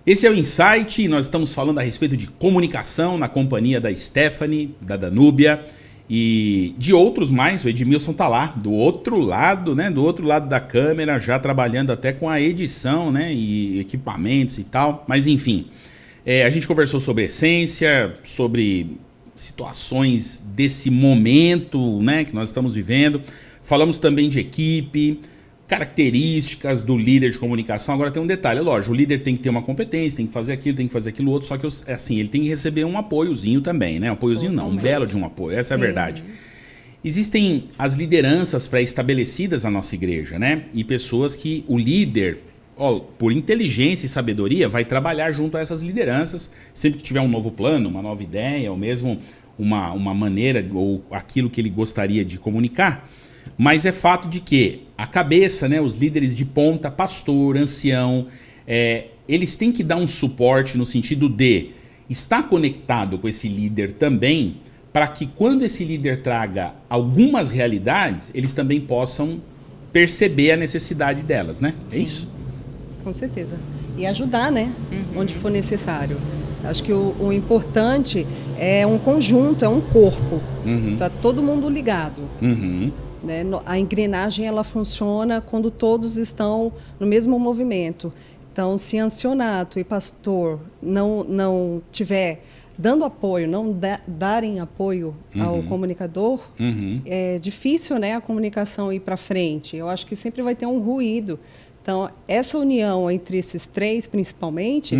Esse é o Insight e nós estamos falando a respeito de comunicação na companhia da Stephanie, da Danúbia e de outros mais. O Edmilson tá lá, do outro lado, né? Do outro lado da câmera, já trabalhando até com a edição, né? E equipamentos e tal. Mas enfim, a gente conversou sobre essência, sobre situações desse momento, né? Que nós estamos vivendo. Falamos também de equipe, características do líder de comunicação. Agora tem um detalhe, lógico, o líder tem que ter uma competência, tem que fazer aquilo, tem que fazer aquilo outro, só que assim, ele tem que receber um apoiozinho também, né? Um apoiozinho não, um belo de um apoio, essa é a verdade. Existem as lideranças pré-estabelecidas na nossa igreja, né? E pessoas que o líder, por inteligência e sabedoria, vai trabalhar junto a essas lideranças, sempre que tiver um novo plano, uma nova ideia, ou mesmo uma maneira, ou aquilo que ele gostaria de comunicar. Mas é fato de que a cabeça, né, os líderes de ponta, pastor, ancião, eles têm que dar um suporte no sentido de estar conectado com esse líder também, para que quando esse líder traga algumas realidades, eles também possam perceber a necessidade delas, né? Sim. É isso? Com certeza. E ajudar, né? Onde for necessário. Acho que o importante é um conjunto, é um corpo. Tá todo mundo ligado. Né? A engrenagem ela funciona quando todos estão no mesmo movimento. Então, se ancionato e pastor não tiver dando apoio, não darem apoio ao comunicador, é difícil, né, a comunicação ir para frente. Eu acho que sempre vai ter um ruído. Então, essa união entre esses três, principalmente,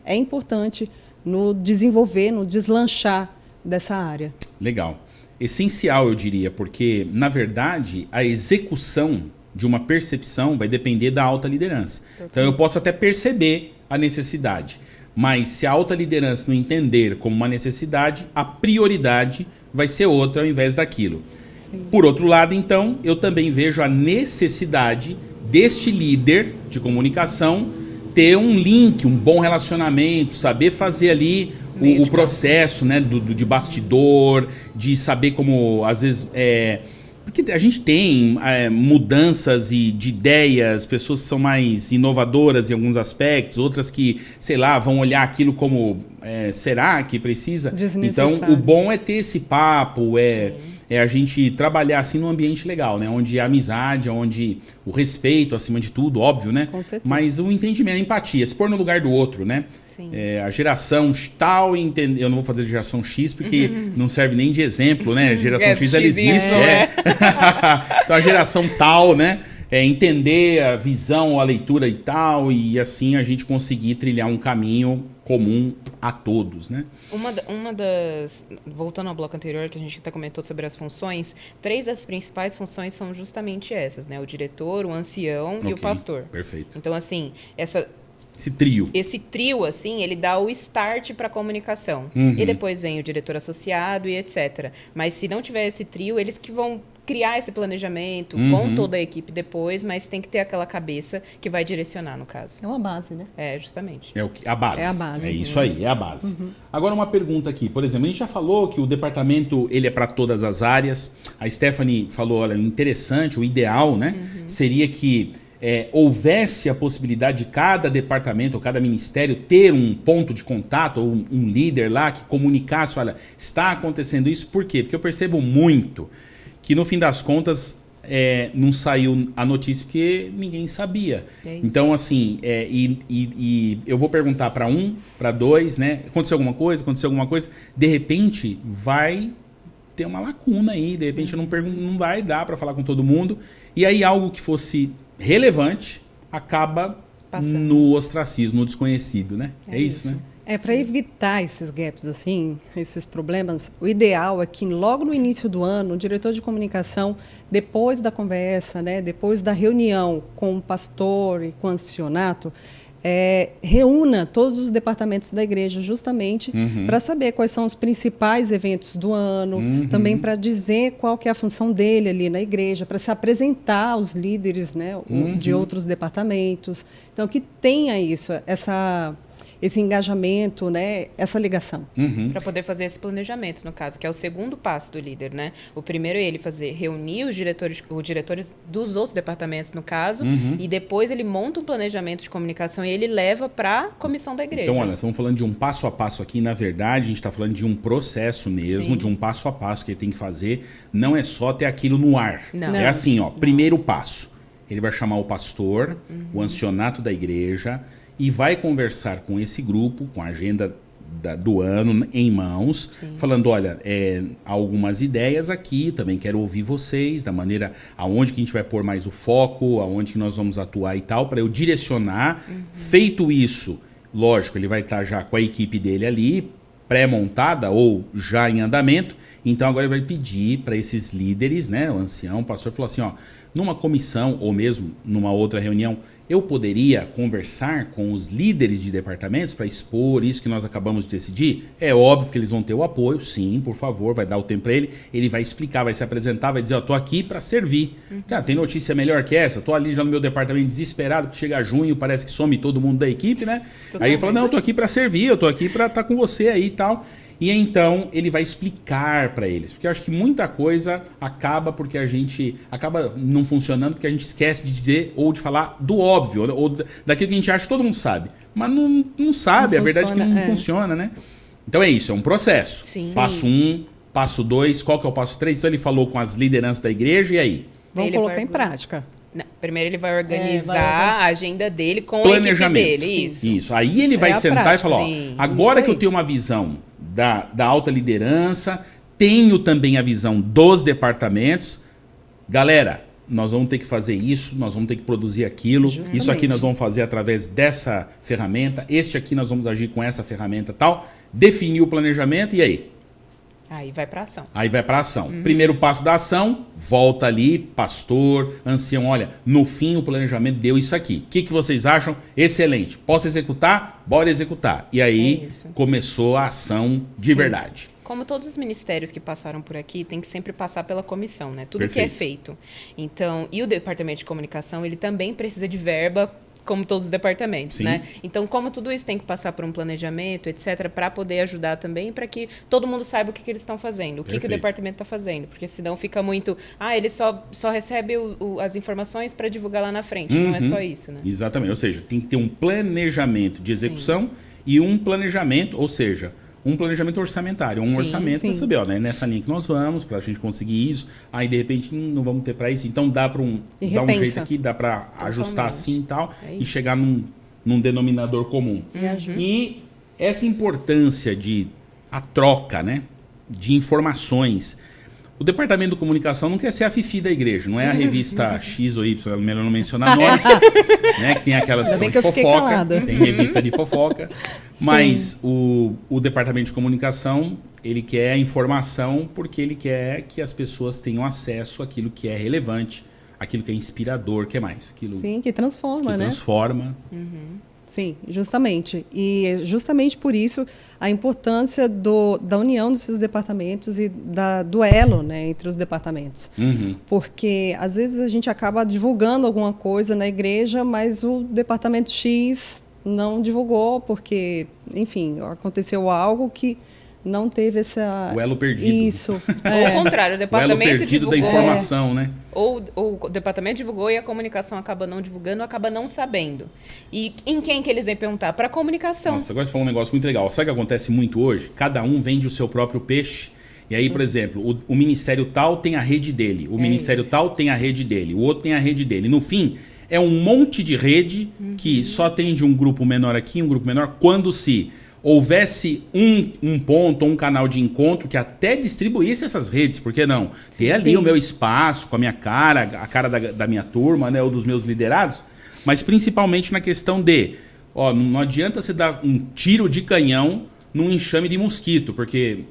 é importante no desenvolver, no deslanchar dessa área. Legal. Essencial, eu diria, porque, na verdade, a execução de uma percepção vai depender da alta liderança. Então, eu posso até perceber a necessidade, mas se a alta liderança não entender como uma necessidade, a prioridade vai ser outra ao invés daquilo. Sim. Por outro lado, então, eu também vejo a necessidade deste líder de comunicação ter um link, um bom relacionamento, saber fazer ali o processo, né, de bastidor, de saber como, às vezes, porque a gente tem mudanças de ideias, pessoas que são mais inovadoras em alguns aspectos, outras que, sei lá, vão olhar aquilo como, será que precisa? Então, o bom é ter esse papo, a gente trabalhar assim num ambiente legal, né? Onde a amizade, onde o respeito acima de tudo, óbvio, né? Com certeza. Mas o entendimento, a empatia, se pôr no lugar do outro, né? Sim. A geração tal, eu não vou fazer de geração X porque não serve nem de exemplo, né? A geração X ela existe, Então a geração tal, né? Entender a visão, a leitura e tal, e assim a gente conseguir trilhar um caminho comum a todos, né? Uma das... Voltando ao bloco anterior, que a gente até comentou sobre as funções, 3 das principais funções são justamente essas, né? O diretor, o ancião e o pastor. Perfeito. Então, assim, Esse trio, assim, ele dá o start para a comunicação. E depois vem o diretor associado e etc. Mas se não tiver esse trio, eles que vão criar esse planejamento com toda a equipe depois, mas tem que ter aquela cabeça que vai direcionar, no caso. É uma base, né? Justamente. A base. É a base. É isso aí, é a base. Agora uma pergunta aqui. Por exemplo, a gente já falou que o departamento ele é para todas as áreas. A Stephanie falou, olha, interessante, o ideal, né? Seria que houvesse a possibilidade de cada departamento ou cada ministério ter um ponto de contato ou um líder lá que comunicasse, olha, está acontecendo isso. Por quê? Porque eu percebo muito que no fim das contas não saiu a notícia porque ninguém sabia. Então, assim, e eu vou perguntar para um, para dois, né? Aconteceu alguma coisa, de repente vai ter uma lacuna aí, de repente não vai dar para falar com todo mundo, e aí algo que fosse relevante acaba passando no ostracismo, no desconhecido, né? É isso, né? Para evitar esses gaps, assim, esses problemas, o ideal é que logo no início do ano, o diretor de comunicação, depois da conversa, né, depois da reunião com o pastor e com o ancianato, reúna todos os departamentos da igreja justamente para saber quais são os principais eventos do ano, também para dizer qual que é a função dele ali na igreja, para se apresentar aos líderes, né, de outros departamentos. Então, que tenha isso, esse engajamento, né, essa ligação. Para poder fazer esse planejamento, no caso, que é o segundo passo do líder, né? O primeiro é ele reunir os diretores dos outros departamentos, no caso, e depois ele monta um planejamento de comunicação e ele leva para a comissão da igreja. Então, olha, estamos falando de um passo a passo aqui. Na verdade, a gente está falando de um processo mesmo, Sim. de um passo a passo que ele tem que fazer. Não é só ter aquilo no ar. Não. É assim, ó, primeiro passo. Ele vai chamar o pastor, o ancianato da igreja, e vai conversar com esse grupo, com a agenda do ano em mãos, falando, olha, há algumas ideias aqui, também quero ouvir vocês, da maneira aonde que a gente vai pôr mais o foco, aonde que nós vamos atuar e tal, para eu direcionar. Feito isso, lógico, ele vai estar já com a equipe dele ali, pré-montada ou já em andamento, então agora ele vai pedir para esses líderes, né, o ancião, o pastor, falou assim, ó, numa comissão ou mesmo numa outra reunião, eu poderia conversar com os líderes de departamentos para expor isso que nós acabamos de decidir? É óbvio que eles vão ter o apoio, sim, por favor, vai dar o tempo para ele vai explicar, vai se apresentar, vai dizer, ó, tô aqui para servir. Cara, tem notícia melhor que essa? Tô ali já no meu departamento desesperado, porque chega junho, parece que some todo mundo da equipe, né? Aí ele fala, não, eu tô aqui para servir, eu tô aqui para estar com você aí e tal. E então ele vai explicar para eles, porque eu acho que muita coisa acaba porque a gente acaba não funcionando, porque a gente esquece de dizer ou de falar do óbvio, ou daquilo que a gente acha que todo mundo sabe, mas não sabe, Não a verdade é que não funciona, né? Então é isso, é um processo. Sim. Passo 1, passo 2, qual que é o passo 3? Então ele falou com as lideranças da igreja, e aí? Vamos Ele colocar vai em prática. Não, primeiro ele vai organizar a agenda dele com Planejamento. a equipe dele, isso. Aí ele vai a sentar prática. e falar, ó, Sim. agora Isso que eu aí. tenho uma visão da alta liderança, tenho também a visão dos departamentos, galera, nós vamos ter que fazer isso, nós vamos ter que produzir aquilo, Justamente. isso aqui nós vamos fazer através dessa ferramenta, este aqui nós vamos agir com essa ferramenta e tal, definir o planejamento e aí? Aí vai para ação. Aí vai para ação. Primeiro passo da ação, volta ali, pastor, ancião, olha, no fim o planejamento deu isso aqui. O que vocês acham? Excelente. Posso executar? Bora executar. E aí É isso. começou a ação de verdade. Como todos os ministérios que passaram por aqui, tem que sempre passar pela comissão, né? Tudo Perfeito. que é feito. Então, e o departamento de comunicação, ele também precisa de verba, como todos os departamentos, Sim. né? Então, como tudo isso tem que passar por um planejamento, etc., para poder ajudar também, para que todo mundo saiba o que eles estão fazendo, o que o Perfeito. departamento está fazendo, porque senão fica muito, ele só recebe as informações para divulgar lá na frente, não é só isso, né? Exatamente. Ou seja, tem que ter um planejamento de execução e um planejamento, ou seja, um planejamento orçamentário, um Sim, orçamento para sim. saber, ó, né, nessa linha que nós vamos, para a gente conseguir isso, aí de repente não vamos ter para isso, então dá para E dar um repensa. jeito aqui, dá para ajustar assim e tal, É e isso. chegar num denominador comum. E essa importância de a troca, né, de informações. O departamento de comunicação não quer ser a Fifi da igreja, não é a revista X ou Y, melhor não mencionar nomes, né, que tem aquelas Ainda bem de que eu fiquei fofoca, calada. tem revista de fofoca, mas o departamento de comunicação, ele quer a informação porque ele quer que as pessoas tenham acesso àquilo que é relevante, aquilo que é inspirador, que é mais? Aquilo Sim, que transforma, que né? transforma. Sim, justamente. E justamente por isso a importância da união desses departamentos e do elo, né, entre os departamentos. Porque às vezes a gente acaba divulgando alguma coisa na igreja, mas o departamento X não divulgou porque, enfim, aconteceu algo que não teve essa... O elo perdido. Isso. Ou o contrário, o O elo departamento perdido divulgou, da informação, né? ou o departamento divulgou e a comunicação acaba não divulgando, acaba não sabendo. E em quem que eles vêm perguntar? Para a comunicação. Nossa, agora você falou um negócio muito legal. Sabe o que acontece muito hoje? Cada um vende o seu próprio peixe. E aí, por exemplo, o ministério tal tem a rede dele, o ministério tal tem a rede dele, o outro tem a rede dele. No fim, é um monte de rede que só atende um grupo menor aqui, um grupo menor, quando se houvesse um ponto, um canal de encontro que até distribuísse essas redes, por que não? Ter ali Sim. o meu espaço, com a minha cara, a cara da minha turma, né, ou dos meus liderados, mas principalmente na questão de, não adianta você dar um tiro de canhão num enxame de mosquito, porque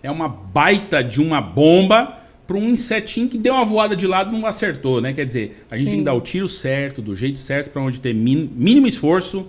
é uma baita de uma bomba para um insetinho que deu uma voada de lado e não acertou, né? Quer dizer, a gente tem que dar o tiro certo, do jeito certo, para onde ter mínimo esforço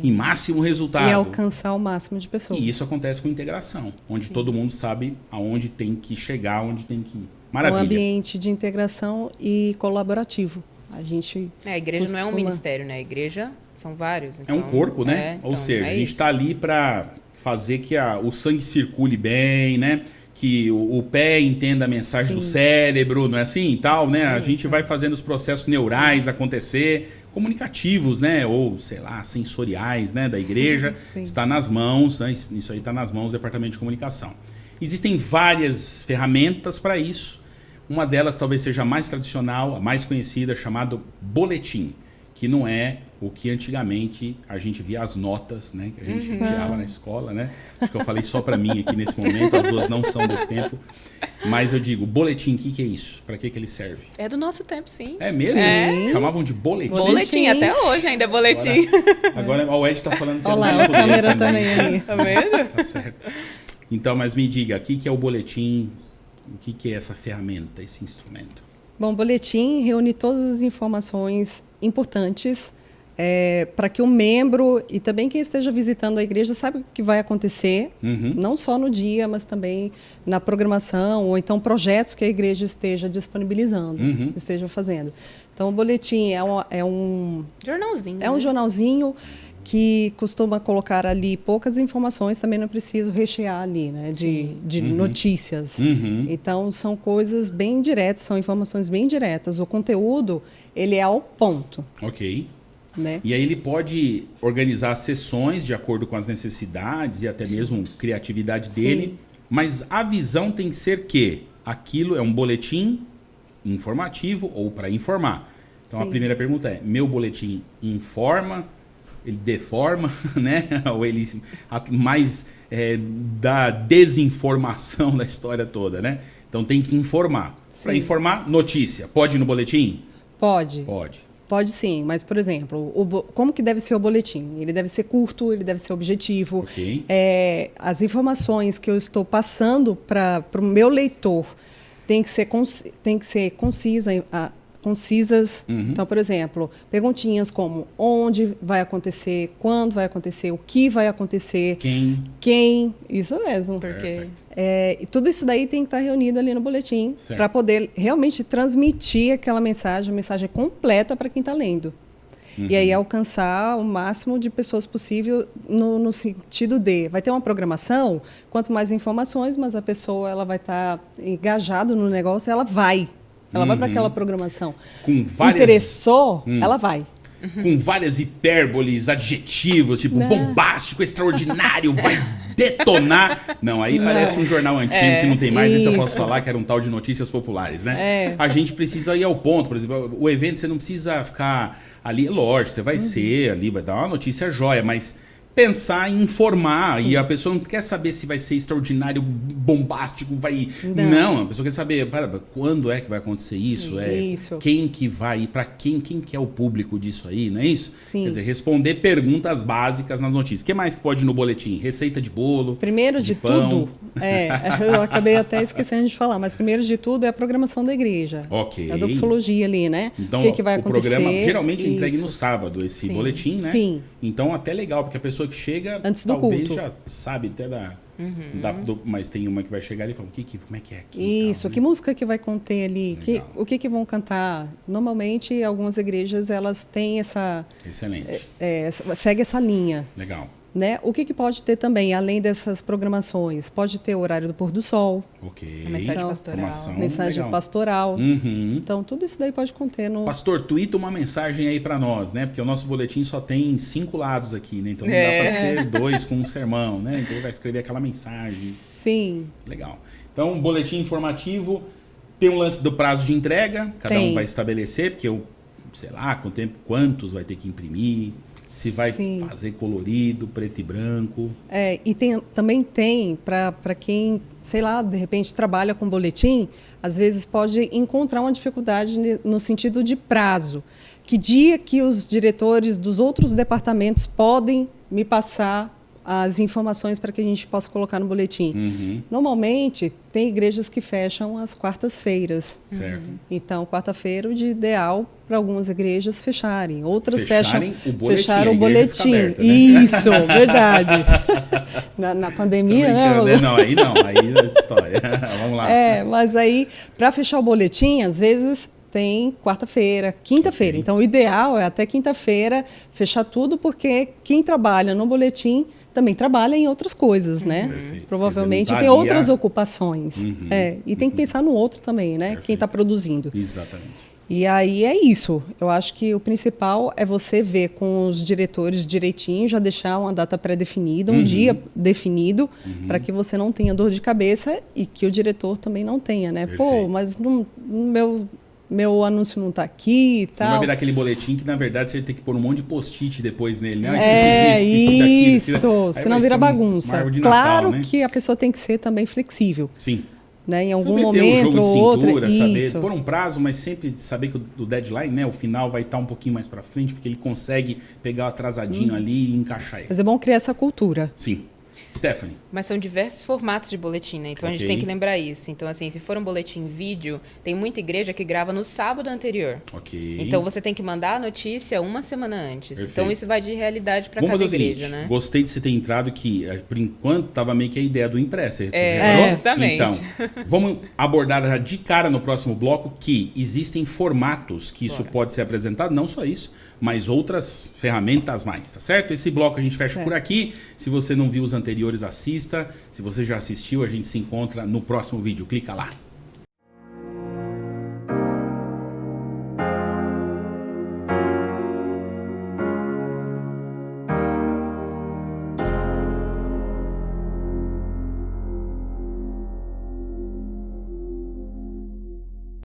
e máximo resultado. E alcançar o máximo de pessoas. E isso acontece com integração, onde todo mundo sabe aonde tem que chegar, onde tem que ir. Maravilha. Um ambiente de integração e colaborativo. A gente A igreja não é um costuma- ministério, né? A igreja São vários. É Então, um corpo, né? Ou então, seja, a gente isso. está ali para fazer que o sangue circule bem, né? Que o pé entenda a mensagem do cérebro, não é assim e tal, né? A gente vai fazendo os processos neurais acontecer, comunicativos, né? Ou, sei lá, sensoriais, né? Da igreja. Está nas mãos, né? Isso aí está nas mãos do Departamento de Comunicação. Existem várias ferramentas para isso. Uma delas talvez seja a mais tradicional, a mais conhecida, chamada boletim, que não é o que antigamente a gente via as notas, né? Que a gente tirava na escola, né? Acho que eu falei só para mim aqui nesse momento, as duas não são desse tempo. Mas eu digo, boletim, o que é isso? Para que ele serve? É do nosso tempo, sim. É mesmo? É. Chamavam de boletim? Boletim, até hoje ainda é boletim. Agora o Ed tá falando que Olha lá, é a câmera também ali. Tá vendo? Tá certo. Então, mas me diga, o que é o boletim? O que é essa ferramenta, esse instrumento? Bom, o boletim reúne todas as informações importantes para que o membro e também quem esteja visitando a igreja saiba o que vai acontecer, não só no dia, mas também na programação, ou então projetos que a igreja esteja disponibilizando, esteja fazendo. Então, o boletim é um Jornalzinho. É um jornalzinho que costuma colocar ali poucas informações, também não preciso rechear ali, né, de notícias. Então, são coisas bem diretas, são informações bem diretas. O conteúdo, ele é ao ponto. Ok. Né? E aí ele pode organizar sessões de acordo com as necessidades e até mesmo criatividade dele, mas a visão tem que ser que aquilo é um boletim informativo ou para informar. Então a primeira pergunta é, meu boletim informa, ele deforma, né? Ou ele mais da desinformação da história toda, né? Então tem que informar. Para informar, notícia. Pode ir no boletim? Pode. Pode. Pode sim, mas, por exemplo, como que deve ser o boletim? Ele deve ser curto, ele deve ser objetivo. Ok. As informações que eu estou passando para o meu leitor tem que ser concisas. Então, por exemplo, perguntinhas como onde vai acontecer, quando vai acontecer, o que vai acontecer, quem, isso mesmo. Porque e tudo isso daí tem que estar reunido ali no boletim para poder realmente transmitir aquela mensagem, a mensagem completa para quem está lendo. E aí alcançar o máximo de pessoas possível no sentido de... Vai ter uma programação, quanto mais informações, mas a pessoa ela vai estar engajada no negócio, ela vai para aquela programação. Com várias... Interessou, ela vai. Com várias hipérboles, adjetivos, tipo bombástico, extraordinário, vai detonar. Não, aí parece um jornal antigo que não tem mais, isso eu posso falar que era um tal de notícias populares, né? A gente precisa ir ao ponto, por exemplo, o evento você não precisa ficar ali, lógico, você vai ser ali, vai dar uma notícia jóia, mas pensar em informar, e a pessoa não quer saber se vai ser extraordinário, bombástico, vai... Não, a pessoa quer saber, quando é que vai acontecer isso? Quem que vai ir, para quem que é o público disso aí, não é isso? Sim. Quer dizer, responder perguntas básicas nas notícias. O que mais que pode ir no boletim? Receita de bolo, primeiro de pão. tudo, eu acabei até esquecendo de falar, mas primeiro de tudo é a programação da igreja. Ok. A doxologia ali, né? Então, o que vai acontecer. O programa geralmente é entregue no sábado, esse boletim, né? Sim. Então, até legal, porque a pessoa que chega, antes do talvez culto. já sabe até mas tem uma que vai chegar ali e fala, como é que é aqui? Isso, tal, né? que música que vai conter ali, o que vão cantar. Normalmente, algumas igrejas, elas têm essa... Excelente. Segue essa linha. Legal. Né? O que pode ter também, além dessas programações? Pode ter o horário do pôr do sol. Ok. A mensagem pastoral. Mensagem legal. pastoral. Então, tudo isso daí pode conter no... Pastor, tuita uma mensagem aí pra nós, né? Porque o nosso boletim só tem 5 lados aqui, né? Então não dá pra ter 2 com um sermão, né? Então ele vai escrever aquela mensagem. Sim. Legal. Então, um boletim informativo. Tem um lance do prazo de entrega. Cada um vai estabelecer, porque sei lá, com o tempo, quantos vai ter que imprimir. Se vai fazer colorido, preto e branco. E também tem, para quem, sei lá, de repente trabalha com boletim, às vezes pode encontrar uma dificuldade no sentido de prazo. Que dia que os diretores dos outros departamentos podem me passar as informações para que a gente possa colocar no boletim. Normalmente, tem igrejas que fecham às quartas-feiras. Certo. Então, quarta-feira, o de ideal para algumas igrejas fecharem. Outras fecharam fecharam o boletim. Aberta, né? Isso, verdade. na pandemia, né? Não, aí é história. Vamos lá. Mas aí, para fechar o boletim, às vezes tem quarta-feira, quinta-feira. Então, o ideal é até quinta-feira fechar tudo, porque quem trabalha no boletim também trabalha em outras coisas, né? Perfeito. Provavelmente Quer dizer, tem não tá outras ali ocupações. E tem que pensar no outro também, né? Quem está produzindo. Exatamente. E aí é isso. Eu acho que o principal é você ver com os diretores direitinho, já deixar uma data pré-definida, um dia definido, para que você não tenha dor de cabeça e que o diretor também não tenha, né? Perfeito. Pô, mas meu anúncio não está aqui e Você tal. vai virar aquele boletim que, na verdade, você tem que pôr um monte de post-it depois nele. Né? Isso. Senão vira bagunça. Natal, Claro, né? que a pessoa tem que ser também flexível. Sim. Né? Em algum saber momento ter um jogo ou de cintura, outro. saber Isso. pôr um prazo, mas sempre saber que o deadline, né, o final vai estar um pouquinho mais para frente, porque ele consegue pegar o atrasadinho ali e encaixar ele. Mas é bom criar essa cultura. Sim. Stephanie. Mas são diversos formatos de boletim, né? Então a gente tem que lembrar isso. Então, assim, se for um boletim em vídeo, tem muita igreja que grava no sábado anterior. Ok. Então você tem que mandar a notícia uma semana antes. Perfeito. Então isso vai de realidade para Vamos cada fazer o igreja, seguinte, né? gostei de você ter entrado que, por enquanto, estava meio que a ideia do impresso. Justamente. Então, vamos abordar já de cara no próximo bloco que existem formatos que isso pode ser apresentado, não só isso, mas outras ferramentas mais, tá certo? Esse bloco a gente fecha por aqui. Se você não viu os anteriores, assista. Se você já assistiu, a gente se encontra no próximo vídeo. Clica lá.